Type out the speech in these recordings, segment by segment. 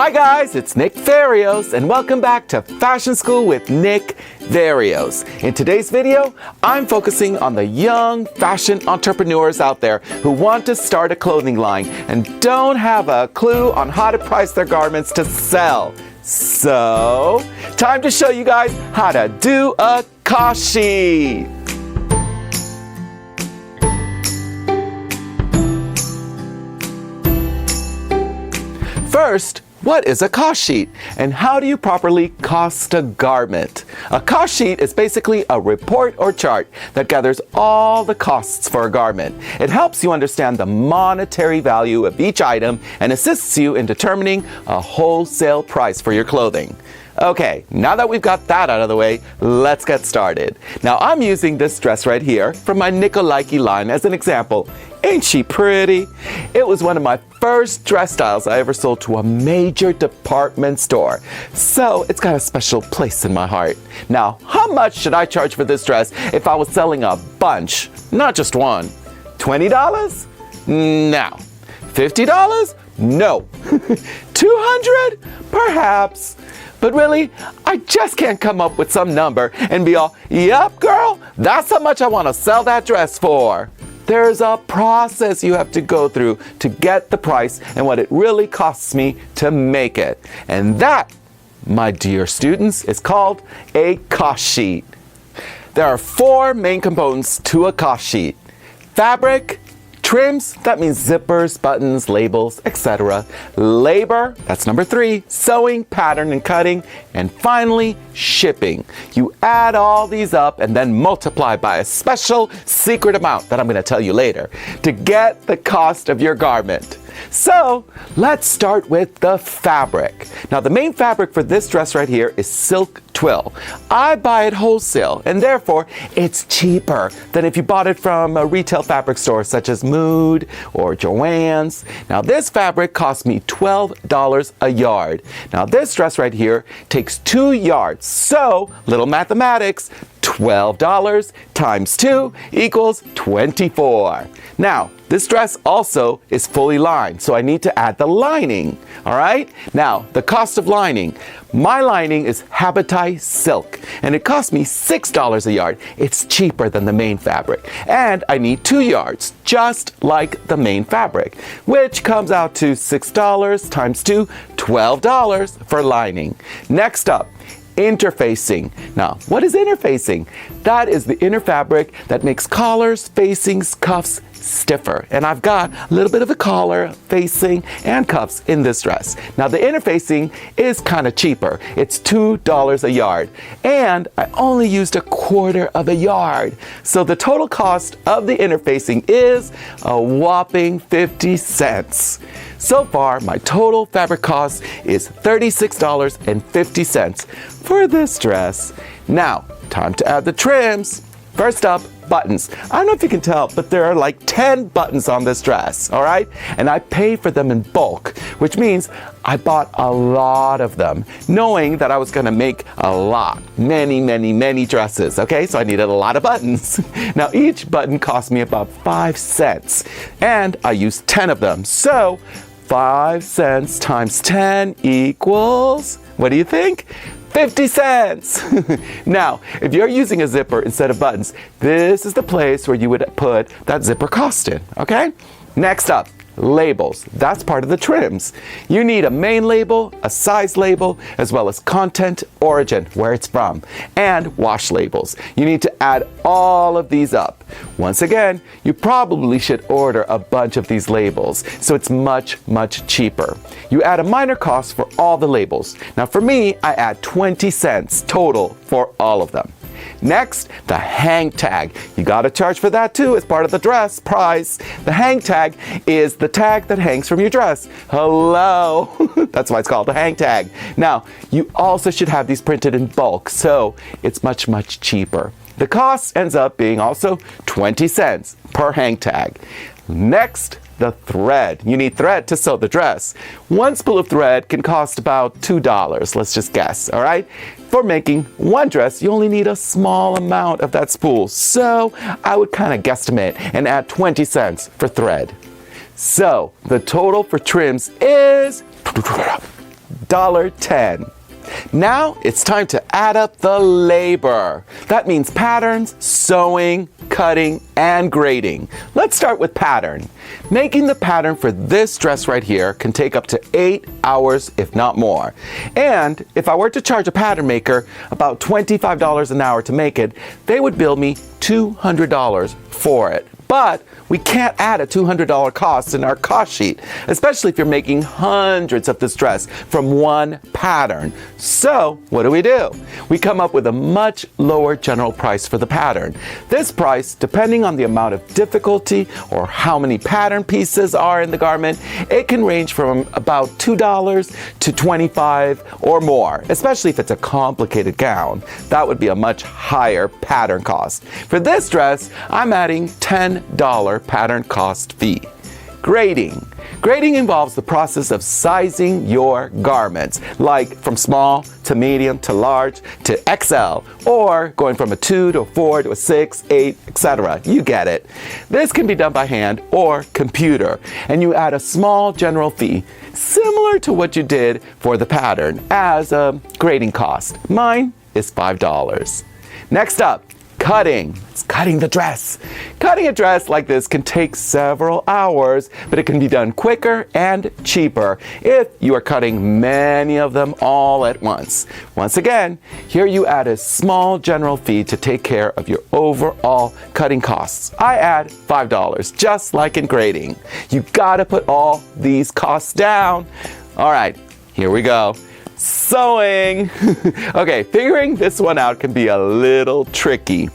Hi guys, it's Nick Varios and welcome back to Fashion School with Nick Varios. In today's video, I'm focusing on the young fashion entrepreneurs out there who want to start a clothing line and don't have a clue on how to price their garments to sell. So, time to show you guys how to do a cost sheet. First, what is a cost sheet and how do you properly cost a garment? A cost sheet is basically a report or chart that gathers all the costs for a garment. It helps you understand the monetary value of each item and assists you in determining a wholesale price for your clothing. Okay, now that we've got that out of the way, let's get started. Now I'm using this dress right here from my Nicolike line as an example. Ain't she pretty? It was one of my first dress styles I ever sold to a major department store. So it's got a special place in my heart. Now, how much should I charge for this dress if I was selling a bunch? Not just one. $20? No. $50? No. $200? Perhaps. But really, I just can't come up with some number and be all, yep, girl, that's how much I want to sell that dress for. There's a process you have to go through to get the price and what it really costs me to make it. And that, my dear students, is called a cost sheet. There are four main components to a cost sheet. Fabric, trims, that means zippers, buttons, labels, etc. Labor, that's number 3, sewing, pattern, and cutting. And finally, shipping. You add all these up and then multiply by a special secret amount that I'm going to tell you later to get the cost of your garment. So let's start with the fabric. Now the main fabric for this dress right here is silk twill. I buy it wholesale and therefore it's cheaper than if you bought it from a retail fabric store such as Mood or Joann's. Now this fabric cost me $12 a yard. Now this dress right here takes 2 yards. So little mathematics, $12 times 2 equals 24. Now, this dress also is fully lined, so I need to add the lining, all right? Now, the cost of lining. My lining is Habitai silk, and it cost me $6 a yard. It's cheaper than the main fabric. And I need 2 yards, just like the main fabric, which comes out to $6 times 2, $12 for lining. Next up, interfacing. Now, what is interfacing? That is the inner fabric that makes collars, facings, cuffs stiffer. And I've got a little bit of a collar, facing, and cuffs in this dress. Now, the interfacing is kind of cheaper. It's $2 a yard. And I only used 1/4 of a yard. So the total cost of the interfacing is a whopping 50 cents. So far, my total fabric cost is $36.50 for this dress. Now, time to add the trims. First up, buttons. I don't know if you can tell, but there are like 10 buttons on this dress, all right? And I pay for them in bulk, which means I bought a lot of them, knowing that I was gonna make a lot, many dresses, okay? So I needed a lot of buttons. Now each button cost me about 5 cents, and I used 10 of them. So 5 cents times 10 equals, what do you think? 50 cents. Now, if you're using a zipper instead of buttons, this is the place where you would put that zipper cost in, okay? Next up, labels. That's part of the trims. You need a main label, a size label, as well as content, origin, where it's from, and wash labels. You need to add all of these up. Once again, you probably should order a bunch of these labels, so it's much cheaper. You add a minor cost for all the labels. Now for me, I add 20 cents total for all of them. Next, the hang tag. You gotta charge for that too as part of the dress price. The hang tag is the tag that hangs from your dress. Hello. That's why it's called a hang tag. Now, you also should have these printed in bulk, so it's much cheaper. The cost ends up being also 20 cents per hang tag. Next, the thread. You need thread to sew the dress. One spool of thread can cost about $2, let's just guess, all right? For making one dress, you only need a small amount of that spool. So I would kind of guesstimate and add 20 cents for thread. So the total for trims is $1.10. Now it's time to add up the labor. That means patterns, sewing, cutting, and grading. Let's start with pattern. Making the pattern for this dress right here can take up to 8 hours, if not more. And if I were to charge a pattern maker about $25 an hour to make it, they would bill me $200 for it. But we can't add a $200 cost in our cost sheet, especially if you're making hundreds of this dress from one pattern. So what do? We come up with a much lower general price for the pattern. This price, depending on the amount of difficulty or how many pattern pieces are in the garment, it can range from about $2 to $25 or more, especially if it's a complicated gown. That would be a much higher pattern cost. For this dress, I'm adding $10 pattern cost fee. Grading. Grading involves the process of sizing your garments, like from small to medium to large to XL, or going from a 2 to a 4 to a 6, 8, etc. You get it. This can be done by hand or computer, and you add a small general fee, similar to what you did for the pattern, as a grading cost. Mine is $5. Next up, cutting. It's cutting the dress. Cutting a dress like this can take several hours, but it can be done quicker and cheaper if you are cutting many of them all at once. Once again, here you add a small general fee to take care of your overall cutting costs. I add $5, just like in grading. You gotta put all these costs down. All right, here we go. Sewing. Okay, figuring this one out can be a little tricky.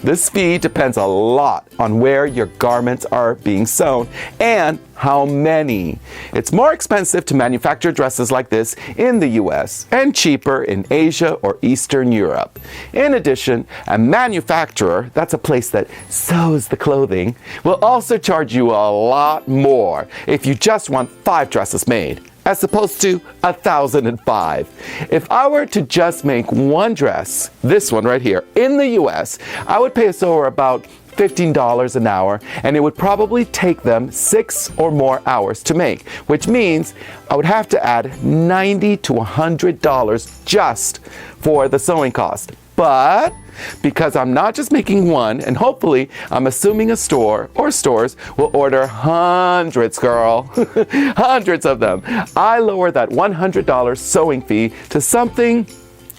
This fee depends a lot on where your garments are being sewn and how many. It's more expensive to manufacture dresses like this in the US and cheaper in Asia or Eastern Europe. In addition, a manufacturer, that's a place that sews the clothing, will also charge you a lot more if you just want 5 dresses made, as opposed to 1,005. If I were to just make one dress, this one right here, in the US, I would pay a sewer about $15 an hour, and it would probably take them 6 or more hours to make, which means I would have to add $90 to $100 just for the sewing cost. But because I'm not just making one, and hopefully I'm assuming a store or stores will order hundreds, girl, hundreds of them, I lower that $100 sewing fee to something,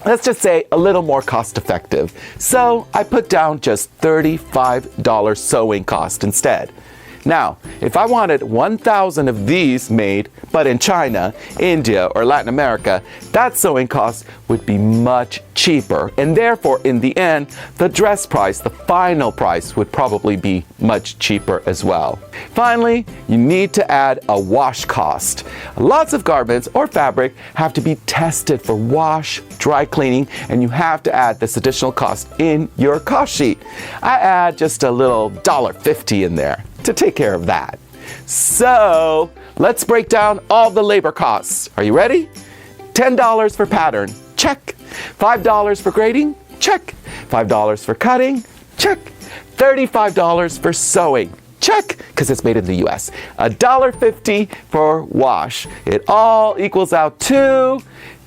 let's just say, a little more cost effective. So I put down just $35 sewing cost instead. Now, if I wanted 1,000 of these made, but in China, India, or Latin America, that sewing cost would be much cheaper, and therefore, in the end, the dress price, the final price, would probably be much cheaper as well. Finally, you need to add a wash cost. Lots of garments or fabric have to be tested for wash, dry cleaning, and you have to add this additional cost in your cost sheet. I add just a little $1.50 in there to take care of that. So let's break down all the labor costs. Are you ready? $10 for pattern, check. $5 for grading, check. $5 for cutting, check. $35 for sewing, check, because it's made in the US. $1.50 for wash. It all equals out to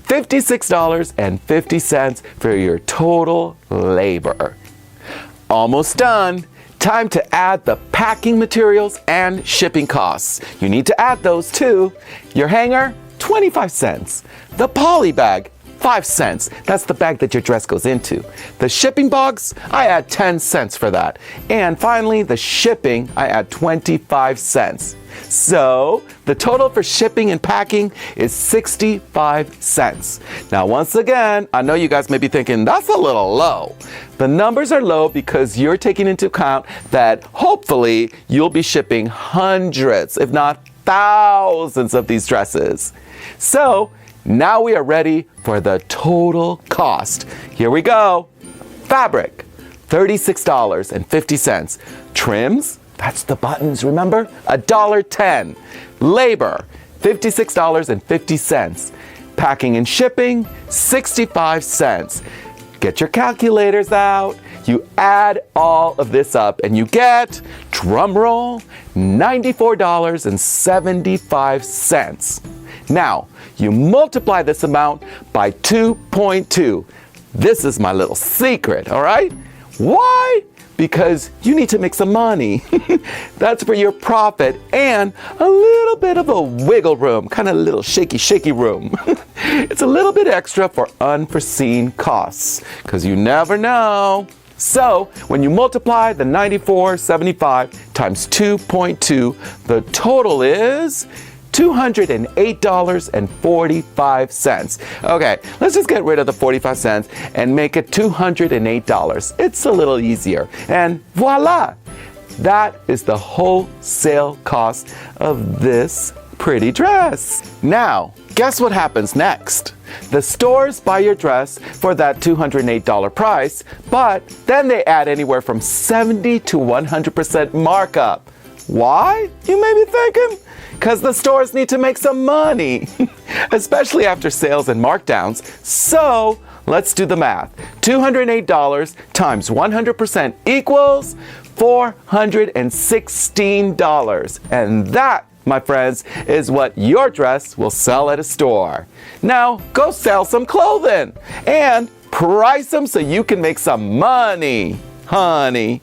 $56.50 for your total labor. Almost done. Time to add the packing materials and shipping costs. You need to add those too. Your hanger, 25 cents. The poly bag, 5 cents. That's the bag that your dress goes into. The shipping box, I add 10 cents for that. And finally, the shipping, I add 25 cents. So the total for shipping and packing is 65 cents. Now, once again, I know you guys may be thinking, that's a little low. The numbers are low because you're taking into account that hopefully you'll be shipping hundreds, if not thousands of these dresses. So now we are ready for the total cost. Here we go. Fabric, $36.50. Trims, that's the buttons, remember? $1.10. Labor, $56.50. Packing and shipping, 65 cents. Get your calculators out. You add all of this up and you get, drum roll, $94.75. Now, you multiply this amount by 2.2. This is my little secret, all right? Why? Because you need to make some money. That's for your profit and a little bit of a wiggle room, kind of a little shaky room. It's a little bit extra for unforeseen costs, because you never know. So when you multiply the 94.75 times 2.2, the total is $208.45. Okay, let's just get rid of the 45 cents and make it $208. It's a little easier. And voila! That is the wholesale cost of this pretty dress. Now, guess what happens next? The stores buy your dress for that $208 price, but then they add anywhere from 70 to 100% markup. Why, you may be thinking? Because the stores need to make some money, especially after sales and markdowns. So let's do the math. $208 times 100% equals $416. And that, my friends, is what your dress will sell at a store. Now go sell some clothing and price them so you can make some money, honey.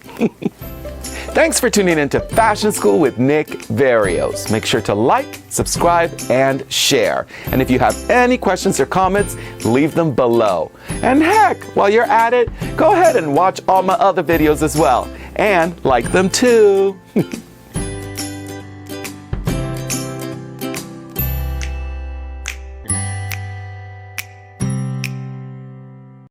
Thanks for tuning in to Fashion School with Nick Varios. Make sure to like, subscribe, and share. And if you have any questions or comments, leave them below. And heck, while you're at it, go ahead and watch all my other videos as well. And like them too.